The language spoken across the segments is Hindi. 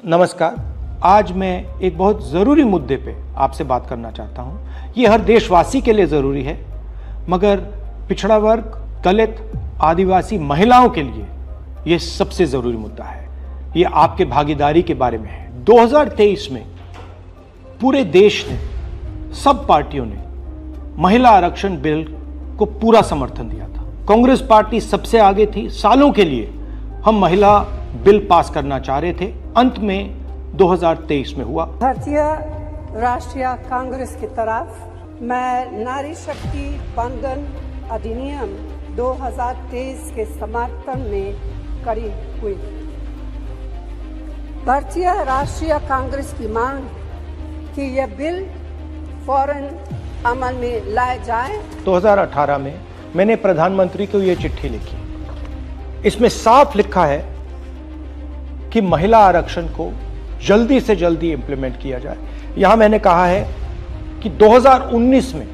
नमस्कार। आज मैं एक बहुत ज़रूरी मुद्दे पे आपसे बात करना चाहता हूँ। ये हर देशवासी के लिए ज़रूरी है, मगर पिछड़ा वर्ग, दलित, आदिवासी महिलाओं के लिए ये सबसे ज़रूरी मुद्दा है। ये आपके भागीदारी के बारे में है। 2023 में पूरे देश ने, सब पार्टियों ने महिला आरक्षण बिल को पूरा समर्थन दिया था। कांग्रेस पार्टी सबसे आगे थी। सालों के लिए हम महिला बिल पास करना चाह रहे थे। अंत में 2023 में हुआ। भारतीय राष्ट्रीय कांग्रेस की तरफ मैं नारी शक्ति बंधन अधिनियम 2023 के समर्थन में खड़ी हुई। भारतीय राष्ट्रीय कांग्रेस की मांग कि यह बिल फौरन अमल में लाया जाए। 2018 में मैंने प्रधानमंत्री को यह चिट्ठी लिखी। इसमें साफ लिखा है कि महिला आरक्षण को जल्दी से जल्दी इंप्लीमेंट किया जाए। यहां मैंने कहा है कि 2019 में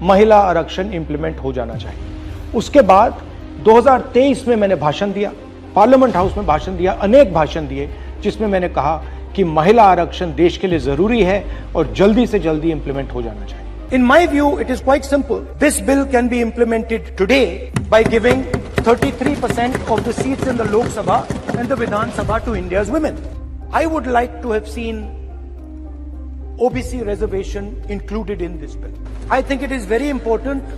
महिला आरक्षण इंप्लीमेंट हो जाना चाहिए। उसके बाद 2023 में मैंने भाषण दिया, पार्लियामेंट हाउस में भाषण दिया, अनेक भाषण दिए, जिसमें मैंने कहा कि महिला आरक्षण देश के लिए जरूरी है और जल्दी से जल्दी इंप्लीमेंट हो जाना चाहिए। In my view, it is quite simple. This bill can be implemented today by giving 33% of the seats in the Lok Sabha and the Vidhan Sabha to India's women. I would like to have seen OBC reservation included in this bill. I think it is very important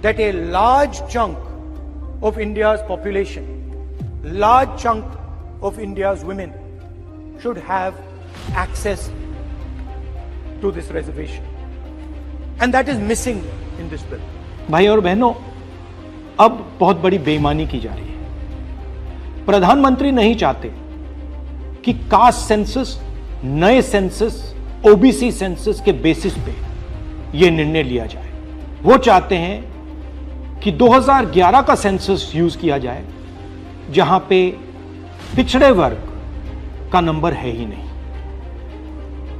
that a large chunk of India's population, large chunk of India's women should have access to this reservation. And that is missing in this bill. भाई और बहनों, अब बहुत बड़ी बेईमानी की जा रही है। प्रधानमंत्री नहीं चाहते कि कास्ट सेंसस, नए सेंसस, ओबीसी सेंसस के बेसिस पे यह निर्णय लिया जाए। वो चाहते हैं कि 2011 का सेंसस यूज किया जाए, जहां पे पिछड़े वर्ग का नंबर है ही नहीं।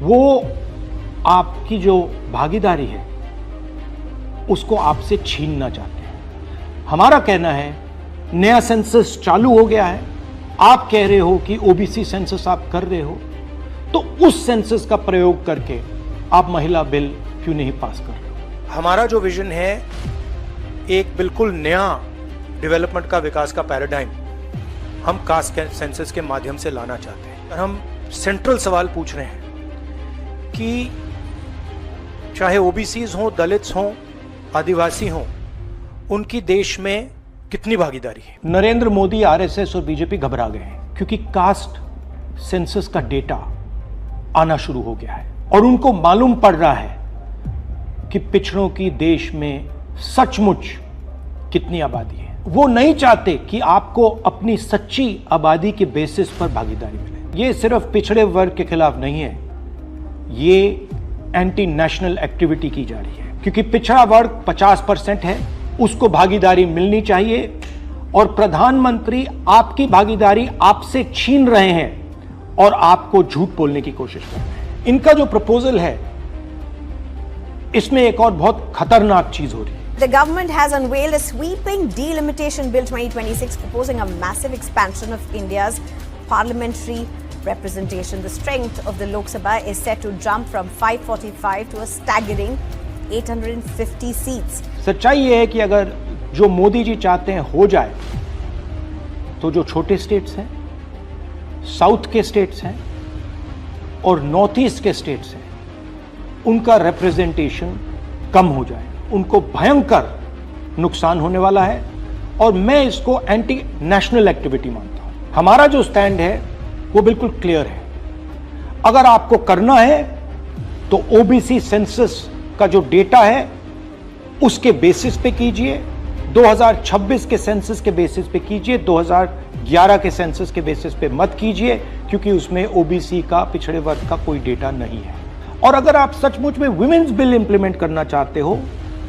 वो आपकी जो भागीदारी है उसको आपसे छीनना चाहते हैं। हमारा कहना है नया सेंसस चालू हो गया है, आप कह रहे हो कि ओबीसी सेंसस आप कर रहे हो, तो उस सेंसस का प्रयोग करके आप महिला बिल क्यों नहीं पास कर रहे हो? हमारा जो विजन है एक बिल्कुल नया डेवलपमेंट का, विकास का पैराडाइम हम कास्ट सेंसस के माध्यम से लाना चाहते हैं। और हम सेंट्रल सवाल पूछ रहे हैं कि चाहे ओबीसीज हों, दलित्स हों, आदिवासी हों, उनकी देश में कितनी भागीदारी है। नरेंद्र मोदी, आरएसएस और बीजेपी घबरा गए हैं क्योंकि कास्ट सेंसस का डेटा आना शुरू हो गया है और उनको मालूम पड़ रहा है कि पिछड़ों की देश में सचमुच कितनी आबादी है। वो नहीं चाहते कि आपको अपनी सच्ची आबादी के बेसिस पर भागीदारी मिले। ये सिर्फ पिछड़े वर्ग के खिलाफ नहीं है, ये एंटी नेशनल एक्टिविटी की जा रही है, क्योंकि पिछड़ा वर्ग 50% है, उसको भागीदारी मिलनी चाहिए और प्रधानमंत्री आपकी भागीदारी आपसे छीन रहे हैं और आपको झूठ बोलने की कोशिश कर रहे हैं। इनका जो प्रपोजल है इसमें एक और बहुत खतरनाक चीज हो रही है। The government has unveiled a sweeping delimitation bill 2026 proposing a massive expansion of India's parliamentary representation. The strength of the Lok Sabha is set to jump from 545 to a staggering 850 seats. सच्चाई ये है कि अगर जो मोदी जी चाहते हैं हो जाए, तो जो छोटे स्टेट्स हैं, साउथ के स्टेट्स हैं और नॉर्थ ईस्ट के स्टेट्स हैं, उनका रिप्रेजेंटेशन कम हो जाए। उनको भयंकर नुकसान होने वाला है और मैं इसको एंटी नेशनल एक्टिविटी मानता हूं। हमारा जो स्टैंड है वो बिल्कुल क्लियर है। अगर आपको करना है तो ओबीसी सेंसस का जो डेटा है उसके बेसिस पे कीजिए, 2026 के सेंसस के बेसिस पे कीजिए, 2011 के सेंसस के बेसिस पे मत कीजिए, क्योंकि उसमें ओबीसी का, पिछड़े वर्ग का कोई डेटा नहीं है। और अगर आप सचमुच में वुमेन्स बिल इंप्लीमेंट करना चाहते हो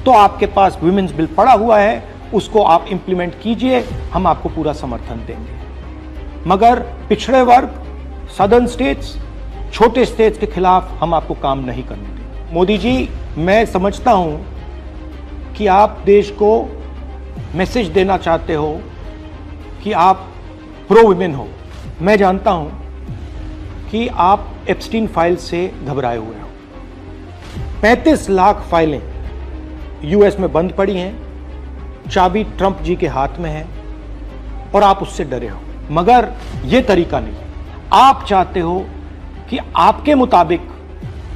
तो आपके पास वुमेन्स बिल पड़ा हुआ है, उसको आप इंप्लीमेंट कीजिए, हम आपको पूरा समर्थन देंगे। मगर पिछड़े वर्ग, सदर्न स्टेट्स, छोटे स्टेट्स के खिलाफ हम आपको काम नहीं करने देंगे। मोदी जी, मैं समझता हूं कि आप देश को मैसेज देना चाहते हो कि आप प्रो वुमेन हो। मैं जानता हूं कि आप एप्स्टीन फाइल से घबराए हुए हो। 35 लाख फाइलें यूएस में बंद पड़ी हैं, चाबी ट्रंप जी के हाथ में है और आप उससे डरे हो। मगर यह तरीका नहीं है। आप चाहते हो कि आपके मुताबिक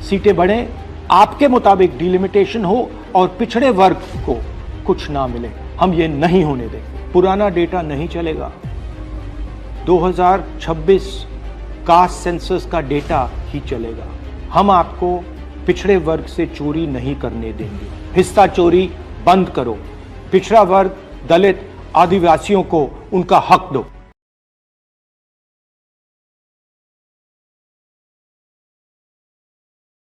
सीटें बढ़ें, आपके मुताबिक डिलिमिटेशन हो और पिछड़े वर्ग को कुछ ना मिले। हम ये नहीं होने देंगे। पुराना डेटा नहीं चलेगा। 2026 कास्ट सेंसस का डेटा ही चलेगा। हम आपको पिछड़े वर्ग से चोरी नहीं करने देंगे। हिस्सा चोरी बंद करो। पिछड़ा वर्ग, दलित, आदिवासियों को उनका हक दो।